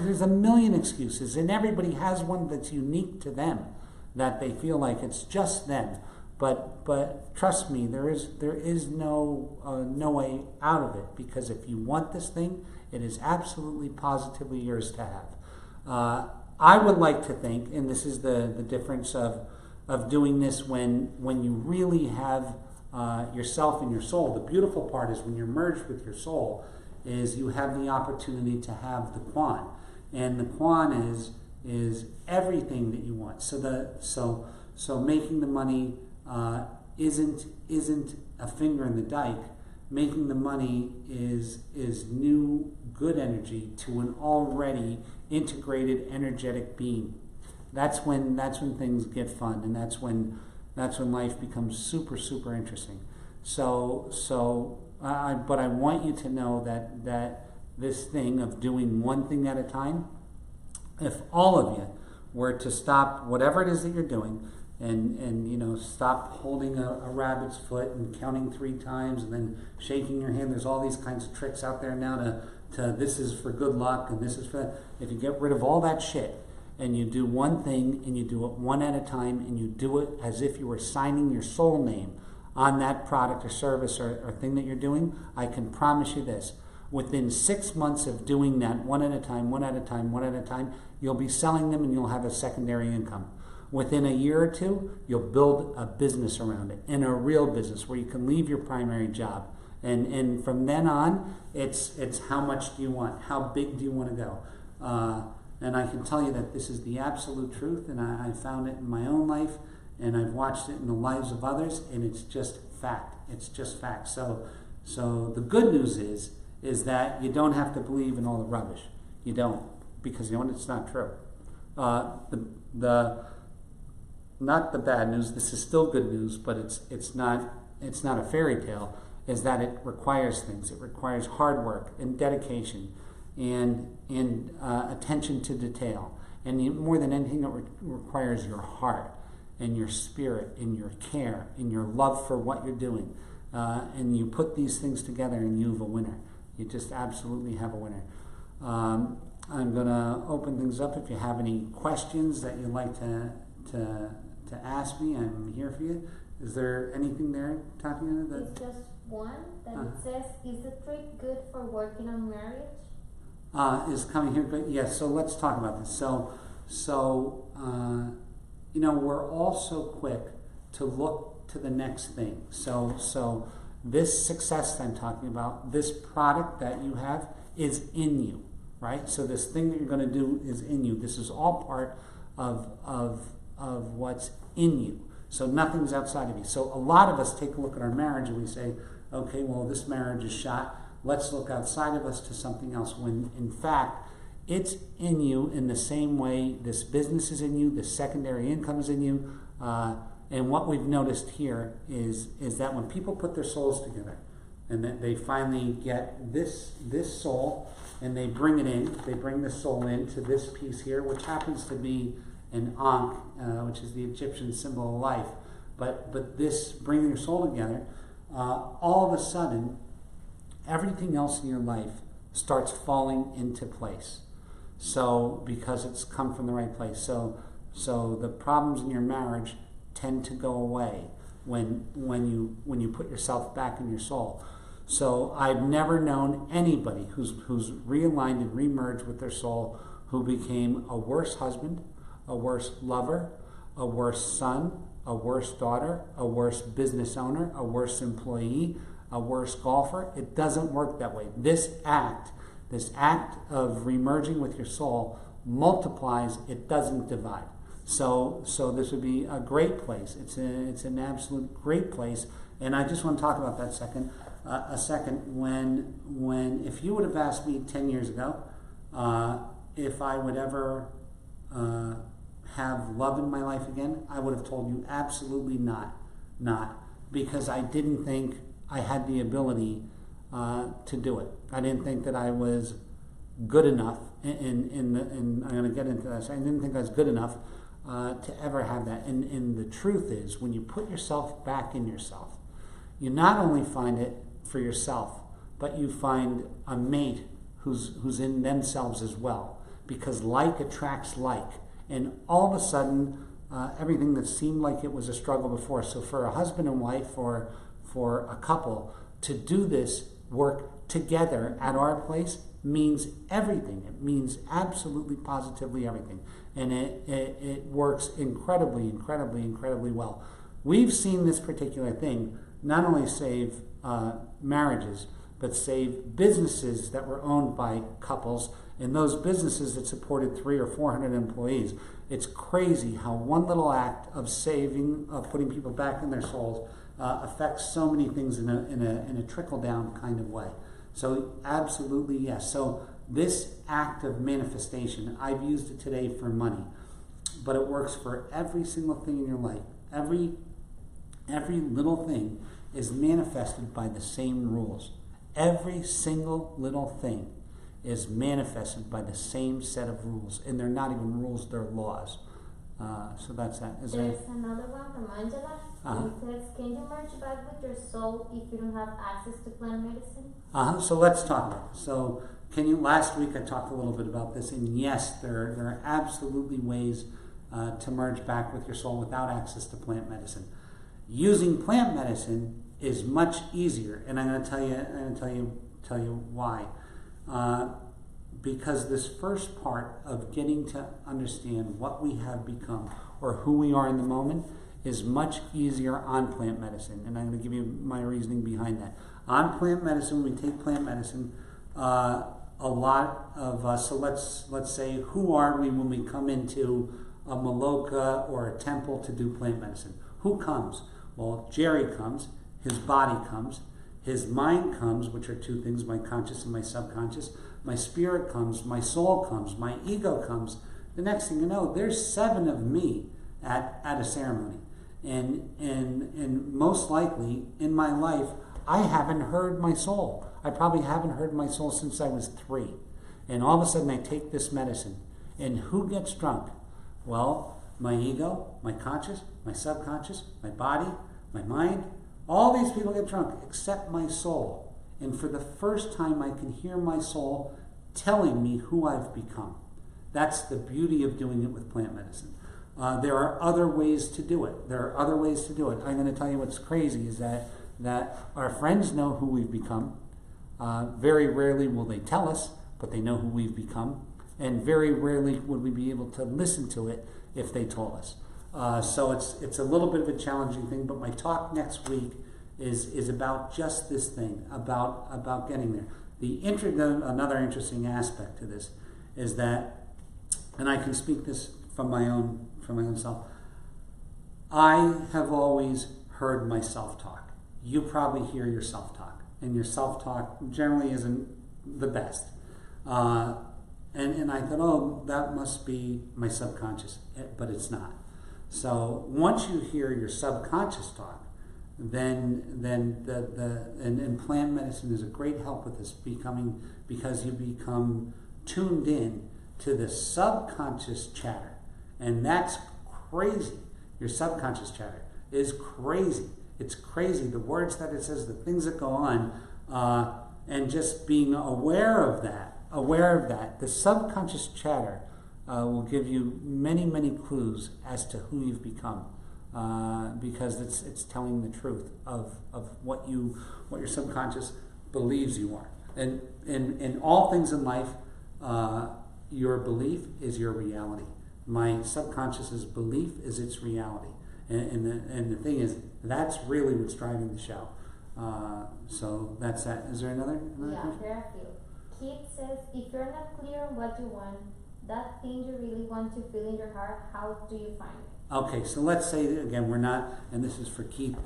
There's a million excuses, and everybody has one that's unique to them, that they feel like it's just them. But trust me, there is no way out of it, because if you want this thing, it is absolutely positively yours to have. I would like to think, and this is the difference of doing this when you really have yourself and your soul. The beautiful part is when you're merged with your soul, is you have the opportunity to have the Quan, and the Quan is everything that you want. So making the money isn't a finger in the dike. Making the money is new good energy to an already integrated energetic being. That's when things get fun, and that's when life becomes super interesting. But I want you to know that this thing of doing one thing at a time, if all of you were to stop whatever it is that you're doing, and stop holding a rabbit's foot and counting 3 times and then shaking your hand. There's all these kinds of tricks out there now to this is for good luck and this is for, if you get rid of all that shit and you do one thing and you do it one at a time and you do it as if you were signing your soul name on that product or service or thing that you're doing, I can promise you this: within 6 months of doing that one at a time, you'll be selling them and you'll have a secondary income. Within a year or 2, you'll build a business around it, and a real business where you can leave your primary job. And from then on, it's how much do you want? How big do you want to go? And I can tell you that this is the absolute truth, and I found it in my own life, and I've watched it in the lives of others, and it's just fact. It's just fact. So the good news is that you don't have to believe in all the rubbish. You don't, because you know what? It's not true. Not the bad news. This is still good news, but it's not a fairy tale. Is that it requires things. It requires hard work and dedication, and attention to detail. And more than anything, it requires your heart and your spirit and your care and your love for what you're doing. And you put these things together, and you have a winner. You just absolutely have a winner. I'm going to open things up. If you have any questions that you'd like to ask me, I'm here for you. Is there anything there, Tatiana? It's just one that it says, is the trick good for working on marriage? Is coming here good? Yes, so let's talk about this. We're all so quick to look to the next thing. So this success that I'm talking about, this product that you have is in you, right? So this thing that you're going to do is in you. This is all part of what's in you. So nothing's outside of you. So a lot of us take a look at our marriage and we say, okay, well, this marriage is shot. Let's look outside of us to something else, when in fact it's in you in the same way this business is in you, this secondary income is in you. And what we've noticed here is that when people put their souls together and that they finally get this soul and they bring it in, they bring the soul into this piece here, which happens to be an Ankh, which is the Egyptian symbol of life. But this bringing your soul together, all of a sudden, everything else in your life starts falling into place. So because it's come from the right place. So the problems in your marriage tend to go away when you put yourself back in your soul. So I've never known anybody who's realigned and remerged with their soul who became a worse husband, a worse lover, a worse son, a worse daughter, a worse business owner, a worse employee, a worse golfer. It doesn't work that way. This act of remerging with your soul multiplies, it doesn't divide. So this would be a great place. It's an absolute great place. And I just want to talk about that a second. When if you would have asked me 10 years ago if I would ever have love in my life again, I would have told you absolutely not, because I didn't think I had the ability to do it. I didn't think that I was good enough, and I'm going to get into that. So I didn't think I was good enough to ever have that. And the truth is, when you put yourself back in yourself, you not only find it for yourself, but you find a mate who's in themselves as well, because like attracts like. And all of a sudden, everything that seemed like it was a struggle before. So for a husband and wife or for a couple to do this work together at our place means everything. It means absolutely positively everything. And it works incredibly, incredibly, incredibly well. We've seen this particular thing not only save marriages, but save businesses that were owned by couples, and those businesses that supported 300 or 400 employees. It's crazy how one little act of saving, of putting people back in their souls, affects so many things in a trickle-down kind of way. So absolutely yes. So this act of manifestation, I've used it today for money, but it works for every single thing in your life. Every little thing is manifested by the same rules. Every single little thing is manifested by the same set of rules, and they're not even rules, they're laws. So that's that. There's another one from Angela. It says, can you merge back with your soul if you don't have access to plant medicine? So let's talk about it. So last week I talked a little bit about this, and yes, there are absolutely ways to merge back with your soul without access to plant medicine. Using plant medicine is much easier, and I'm going to tell you why. Because this first part of getting to understand what we have become or who we are in the moment is much easier on plant medicine, and I'm going to give you my reasoning behind that. On plant medicine, when we take plant medicine, a lot of us, so let's say, who are we when we come into a maloka or a temple to do plant medicine? Who comes? Well, Jerry comes, his body comes, his mind comes, which are two things, my conscious and my subconscious. My spirit comes, my soul comes, my ego comes. The next thing you know, there's 7 of me at a ceremony. And most likely in my life, I haven't heard my soul. I probably haven't heard my soul since I was 3. And all of a sudden I take this medicine. And who gets drunk? Well, my ego, my conscious, my subconscious, my body, my mind. All these people get drunk except my soul. And for the first time, I can hear my soul telling me who I've become. That's the beauty of doing it with plant medicine. There are other ways to do it. I'm going to tell you what's crazy is that our friends know who we've become. Very rarely will they tell us, but they know who we've become. And very rarely would we be able to listen to it if they told us. So it's a little bit of a challenging thing, but my talk next week is about just this thing, about getting there. Another interesting aspect to this is that, and I can speak this from my own self, I have always heard my self-talk. You probably hear your self-talk, and your self-talk generally isn't the best. And I thought, oh, that must be my subconscious, but it's not. So once you hear your subconscious talk, then plant medicine is a great help with this because you become tuned in to the subconscious chatter, and that's crazy. Your subconscious chatter is crazy. It's crazy. The words that it says, the things that go on, and just being aware of that. The subconscious chatter will give you many, many clues as to who you've become. Because it's telling the truth of what your subconscious believes you are. And in all things in life, your belief is your reality. My subconscious's belief is its reality. And the thing is, that's really what's driving the show. So that's that. Is there another question? There are a few. Keith says, if you're not clear on what you want, that thing you really want to feel in your heart, how do you find it? Okay, so let's say that again, we're not, and this is for Keith,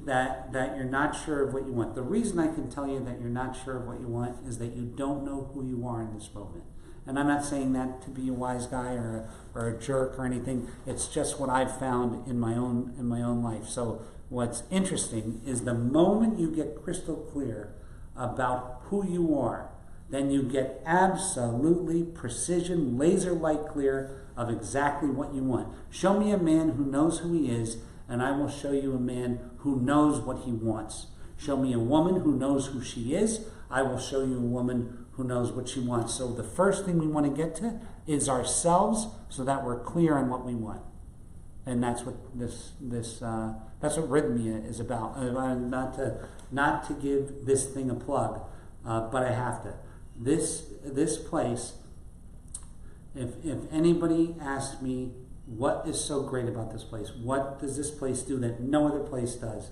that you're not sure of what you want. The reason I can tell you that you're not sure of what you want is that you don't know who you are in this moment. And I'm not saying that to be a wise guy or a jerk or anything. It's just what I've found in my own life. So what's interesting is the moment you get crystal clear about who you are, then you get absolutely precision, laser-like clear of exactly what you want. Show me a man who knows who he is, and I will show you a man who knows what he wants. Show me a woman who knows who she is, I will show you a woman who knows what she wants. So the first thing we want to get to is ourselves so that we're clear on what we want. and that's what that's what Rythmia is about. Not to give this thing a plug, but I have to. This place. If anybody asks me what is so great about this place, what does this place do that no other place does,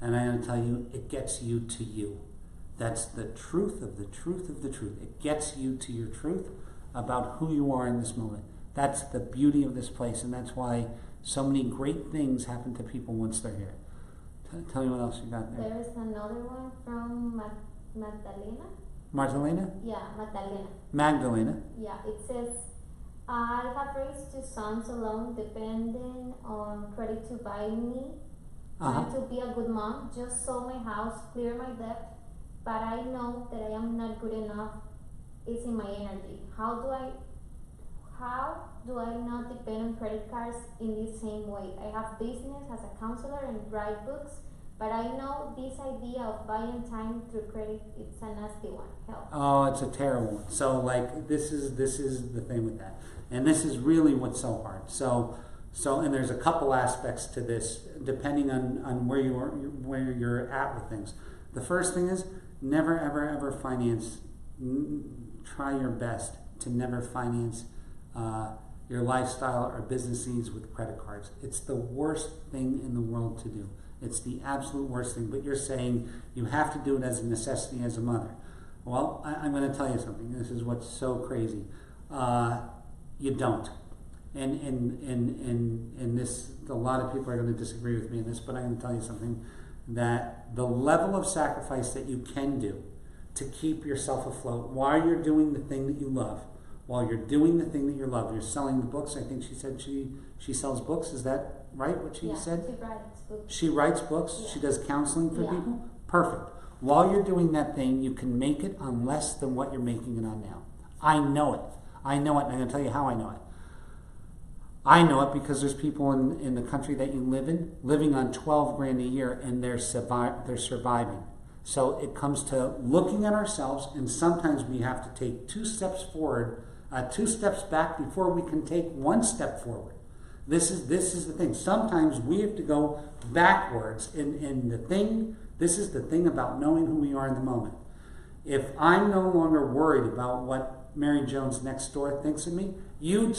and I'm going to tell you, it gets you to you. That's the truth of the truth of the truth. It gets you to your truth about who you are in this moment. That's the beauty of this place, and that's why so many great things happen to people once they're here. Tell me what else you got there. There's another one from Magdalena. Martelena? Yeah, Magdalena. Magdalena. Yeah, it says, I have raised 2 sons alone, depending on credit to buy me. Trying to be a good mom, just sold my house, clear my debt, but I know that I am not good enough. It's in my energy. How do I not depend on credit cards in the same way? I have business as a counselor and write books, but I know this idea of buying time through credit, it's a nasty one. Help. Oh, it's a terrible one. So like this is the thing with that. And this is really what's so hard. So and there's a couple aspects to this depending on where you're at with things. The first thing is never ever finance. Try your best to never finance your lifestyle or businesses with credit cards. It's the worst thing in the world to do. It's the absolute worst thing. But you're saying you have to do it as a necessity as a mother. Well, I'm going to tell you something. This is what's so crazy. You don't. And this, a lot of people are going to disagree with me in this, but I'm going to tell you something, that the level of sacrifice that you can do to keep yourself afloat while you're doing the thing that you love, you're selling the books. I think she said she sells books. Is that right, what she said? She writes books. She writes books. Yeah. She does counseling for people. Perfect. While you're doing that thing, you can make it on less than what you're making it on now. I know it, and I'm going to tell you how I know it. I know it because there's people in the country that you live in living on $12,000 a year, and they're surviving. So it comes to looking at ourselves, and sometimes we have to take 2 steps forward, 2 steps back before we can take 1 step forward. This is the thing. Sometimes we have to go backwards, and this is the thing about knowing who we are in the moment. If I'm no longer worried about what Mary Jones next door thinks of me, you'd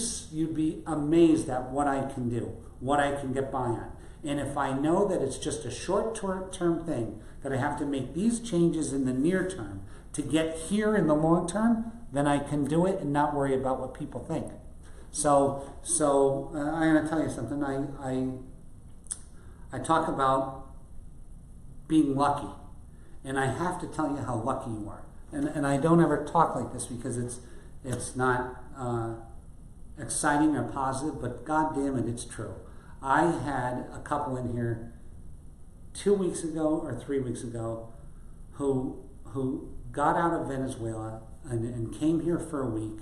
be amazed at what I can do, what I can get by on. And if I know that it's just a short-term thing, that I have to make these changes in the near term to get here in the long term, then I can do it and not worry about what people think. So I'm going to tell you something. I talk about being lucky, and I have to tell you how lucky you are. And I don't ever talk like this because it's not exciting or positive, but God damn it, it's true. I had a couple in here 2 weeks ago or 3 weeks ago who got out of Venezuela and came here for a week.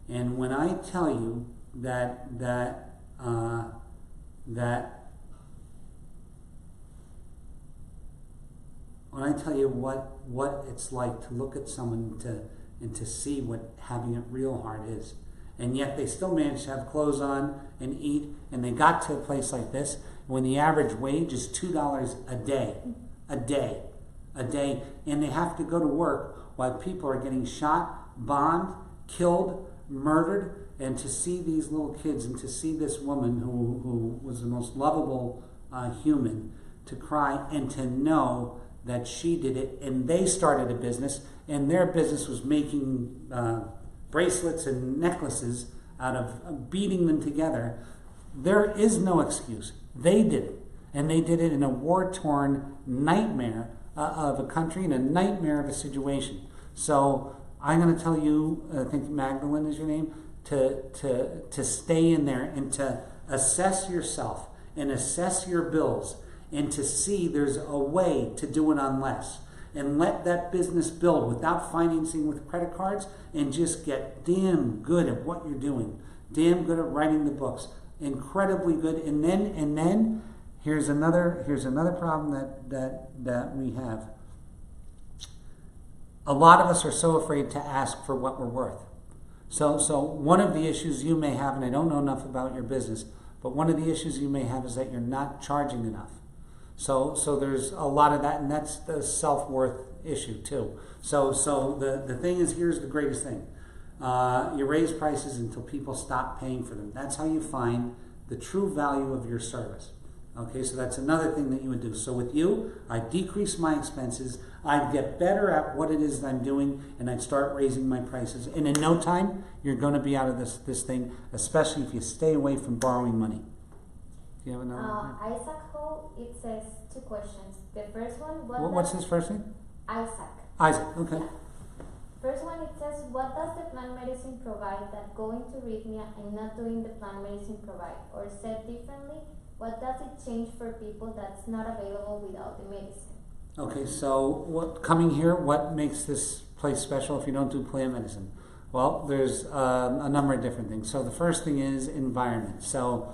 And when I tell you that when I tell you what it's like to look at someone and to see what having it real hard is, and yet they still manage to have clothes on and eat, and they got to a place like this when the average wage is $2 a day, and they have to go to work while people are getting shot, bombed, killed, murdered, and to see these little kids and to see this woman who was the most lovable human to cry and to know that she did it, and they started a business, and their business was making bracelets and necklaces out of beating them together. There is no excuse. They did it, and they did it in a war-torn nightmare of a country and a nightmare of a situation. So I'm going to tell you, I think Magdalene is your name, to stay in there and to assess yourself and assess your bills and to see there's a way to do it on less. And let that business build without financing with credit cards, and just get damn good at what you're doing. Damn good at writing the books. Incredibly good. And then here's another problem that we have. A lot of us are so afraid to ask for what we're worth. So one of the issues you may have, and I don't know enough about your business, But one of the issues you may have is that you're not charging enough. So there's a lot of that, and that's the self-worth issue too. So the thing is, here's the greatest thing. You raise prices until people stop paying for them. That's how you find the true value of your service. Okay, so that's another thing that you would do. So with you, I decrease my expenses, I'd get better at what it is that I'm doing, and I'd start raising my prices. And in no time, you're going to be out of this thing, especially if you stay away from borrowing money. Do you have another? Isaac Ho, it says 2 questions. The first one, What's his first name? Isaac, okay. Yeah. First one, it says, what does the plant medicine provide that going to Rythmia and not doing the plant medicine provide? Or said differently, what does it change for people that's not available without the medicine? Okay, so coming here, what makes this place special if you don't do plant medicine? Well, there's a number of different things. So the first thing is environment. So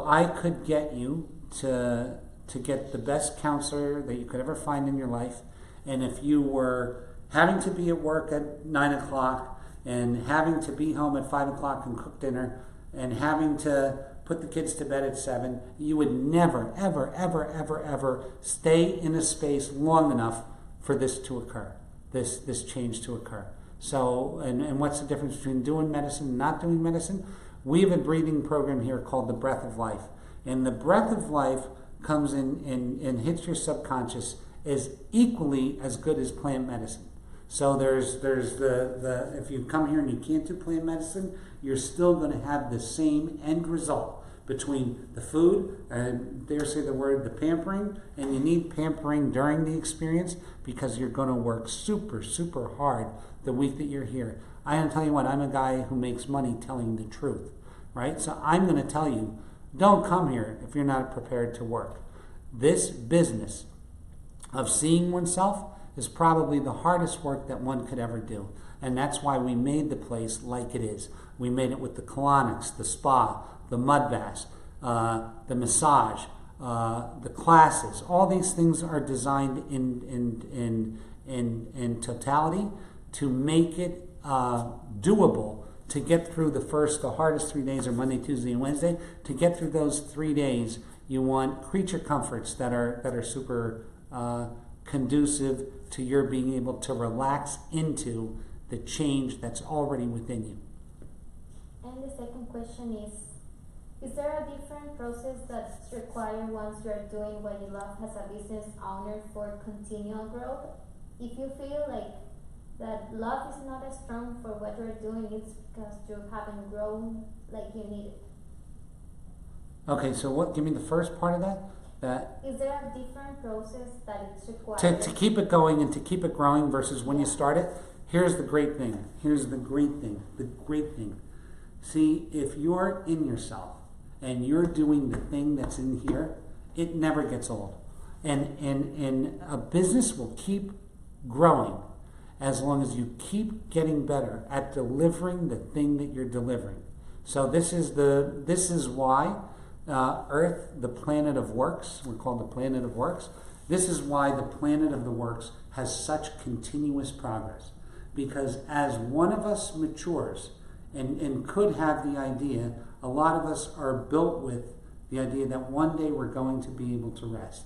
I could get you to get the best counselor that you could ever find in your life, and if you were having to be at work at 9 o'clock and having to be home at 5 o'clock and cook dinner and having to put the kids to bed at 7, you would never, ever, ever, ever, ever stay in a space long enough for this to occur, this change to occur. So, and what's the difference between doing medicine and not doing medicine? We have a breathing program here called the Breath of Life. And the Breath of Life comes in and hits your subconscious is equally as good as plant medicine. So there's the if you come here and you can't do plant medicine, you're still going to have the same end result between the food, and dare say the word, the pampering, and you need pampering during the experience because you're going to work super, super hard the week that you're here. I am tell you what, I'm a guy who makes money telling the truth, right? So I'm going to tell you, don't come here if you're not prepared to work. This business of seeing oneself is probably the hardest work that one could ever do. And that's why we made the place like it is. We made it with the colonics, the spa, the mud baths, the massage, the classes. All these things are designed in totality to make it doable to get through the hardest 3 days are Monday, Tuesday, and Wednesday. To get through those 3 days, you want creature comforts that are super conducive to your being able to relax into the change that's already within you. And the second question is there a different process that's required once you're doing what you love as a business owner for continual growth? If you feel like that love is not as strong for what you're doing, it's because you haven't grown like you need it. Okay, so give me the first part of that. Is there a different process that it's required? To keep it going and to keep it growing versus when you start it, here's the great thing. The great thing. See, if you're in yourself and you're doing the thing that's in here, it never gets old. And a business will keep growing as long as you keep getting better at delivering the thing that you're delivering. So this is why Earth, the planet of works, we're called the planet of works. This is why the planet of the works has such continuous progress. Because as one of us matures and could have the idea, a lot of us are built with the idea that one day we're going to be able to rest.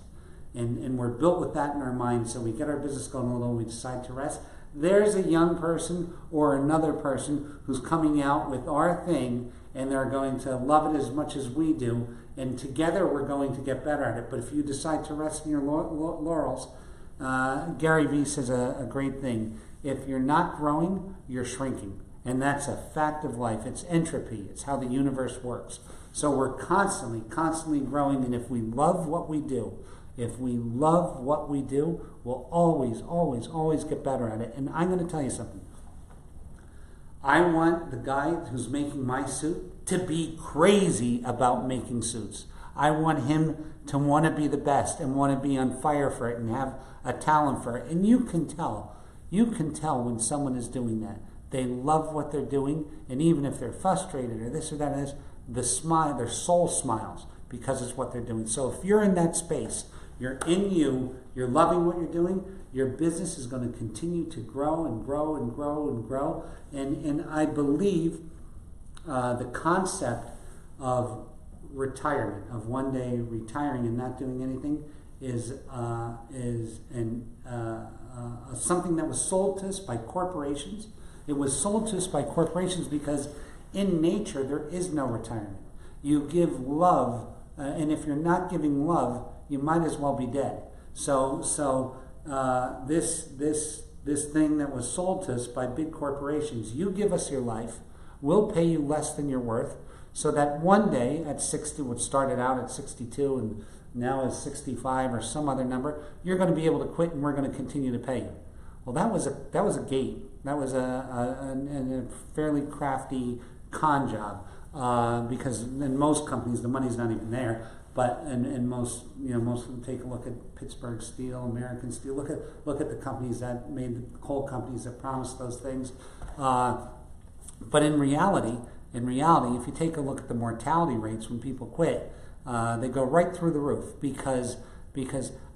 And we're built with that in our mind, so we get our business going a little, we decide to rest. There's a young person or another person who's coming out with our thing, and they're going to love it as much as we do, and together we're going to get better at it. But if you decide to rest in your laurels, Gary Vee says a great thing. If you're not growing, you're shrinking. And that's a fact of life. It's entropy. It's how the universe works. So we're constantly growing, and if we love what we do, we'll always get better at it. And I'm going to tell you something. I want the guy who's making my suit to be crazy about making suits. I want him to want to be the best and want to be on fire for it and have a talent for it. And you can tell when someone is doing that. They love what they're doing, and even if they're frustrated or this or that is, their soul smiles because it's what they're doing. So if you're in that space, you're in you're loving what you're doing, your business is going to continue to grow and grow and grow and grow. And I believe the concept of retirement, of one day retiring and not doing anything, is something that was sold to us by corporations. It was sold to us by corporations because in nature there is no retirement. You give love, and if you're not giving love, you might as well be dead. So this thing that was sold to us by big corporations, you give us your life, we'll pay you less than you're worth, so that one day at 60, what started out at 62 and now is 65 or some other number, you're going to be able to quit and we're going to continue to pay you. Well, that was a gate. That was a fairly crafty con job, because in most companies the money's not even there. But in most, most of them, take a look at Pittsburgh Steel, American Steel. Look at the companies that made the coal companies that promised those things. But in reality, if you take a look at the mortality rates when people quit, they go right through the roof because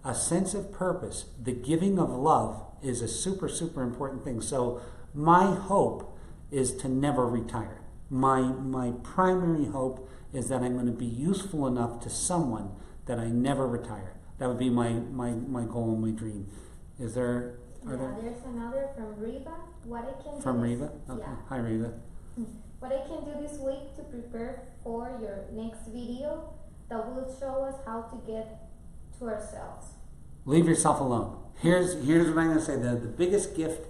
a sense of purpose, the giving of love, is a super, super important thing. So my hope is to never retire. My primary hope is that I'm going to be useful enough to someone that I never retire. That would be my goal and my dream. Is there? There's another from Riva. What I can from do Riva? Okay. Yeah. Hi, Riva. What I can do this week to prepare for your next video that will show us how to get to ourselves. Leave yourself alone. Here's what I'm going to say. The biggest gift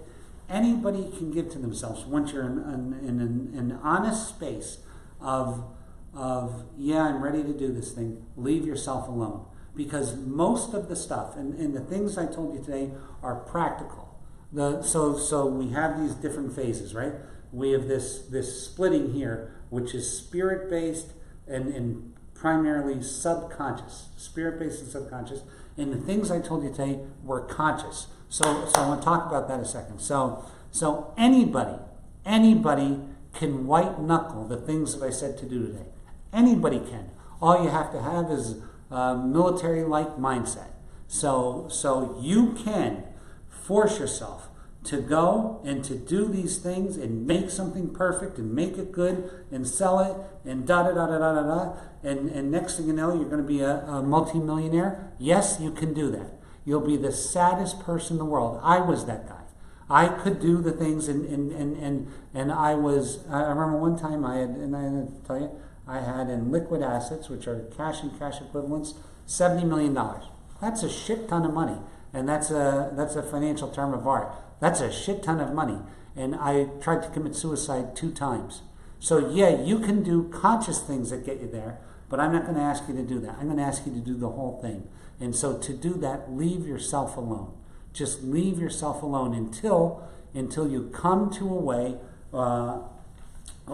anybody can give to themselves once you're in an honest space of yeah, I'm ready to do this thing. Leave yourself alone, because most of the stuff and the things I told you today are practical. So we have these different phases, right? We have this splitting here, which is spirit based and primarily subconscious, spirit based and subconscious. And the things I told you today were conscious. So I want to talk about that a second. So anybody can white knuckle the things that I said to do today. Anybody can. All you have to have is a military-like mindset. So you can force yourself to go and to do these things and make something perfect and make it good and sell it and da-da-da-da-da-da-da. And next thing you know, you're going to be a multimillionaire. Yes, you can do that. You'll be the saddest person in the world. I was that guy. I could do the things and I remember one time I had to tell you, I had in liquid assets, which are cash and cash equivalents, $70 million. That's a shit ton of money. And that's a financial term of art. That's a shit ton of money. And I tried to commit suicide 2 times. So yeah, you can do conscious things that get you there, but I'm not going to ask you to do that. I'm going to ask you to do the whole thing. And so to do that, leave yourself alone. Just leave yourself alone until you come to a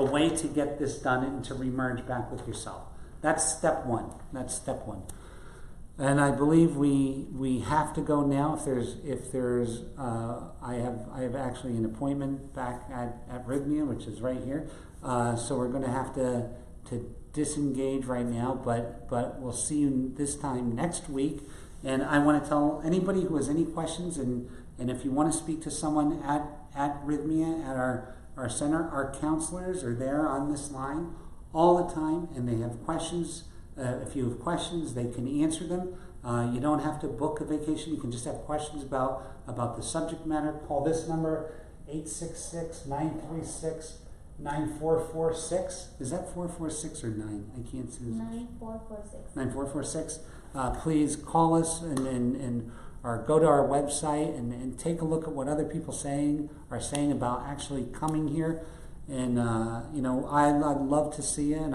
way to get this done and to remerge back with yourself. That's step one. And I believe we have to go now. If there's I have actually an appointment back at Rythmia, which is right here. So we're going to have to disengage right now, but we'll see you this time next week. And I want to tell anybody who has any questions, and if you want to speak to someone at Rythmia, at our center, our counselors are there on this line all the time, and they have questions. If you have questions, they can answer them. You don't have to book a vacation. You can just have questions about the subject matter. Call this number, 866-936-9446. Is that 446 or 9? I can't see. 9446. 9446. Please call us and or go to our website and take a look at what other people are saying about actually coming here. And I'd love to see you, and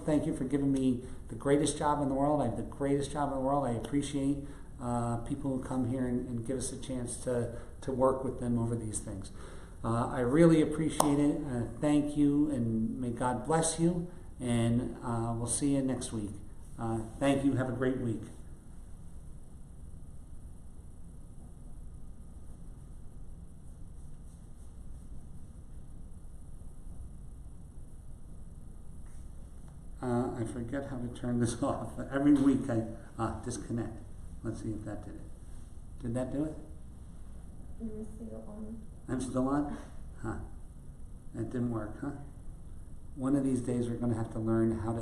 thank you for giving me the greatest job in the world. I have the greatest job in the world. I appreciate people who come here and give us a chance to work with them over these things. I really appreciate it. Thank you, and may God bless you, and we'll see you next week. Thank you. Have a great week. I forget how to turn this off. Every week I disconnect. Let's see if that did it. Did that do it? You're still on. I'm still on? Huh. That didn't work, huh? One of these days we're going to have to learn how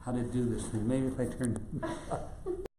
how to do this thing. Maybe if I turn.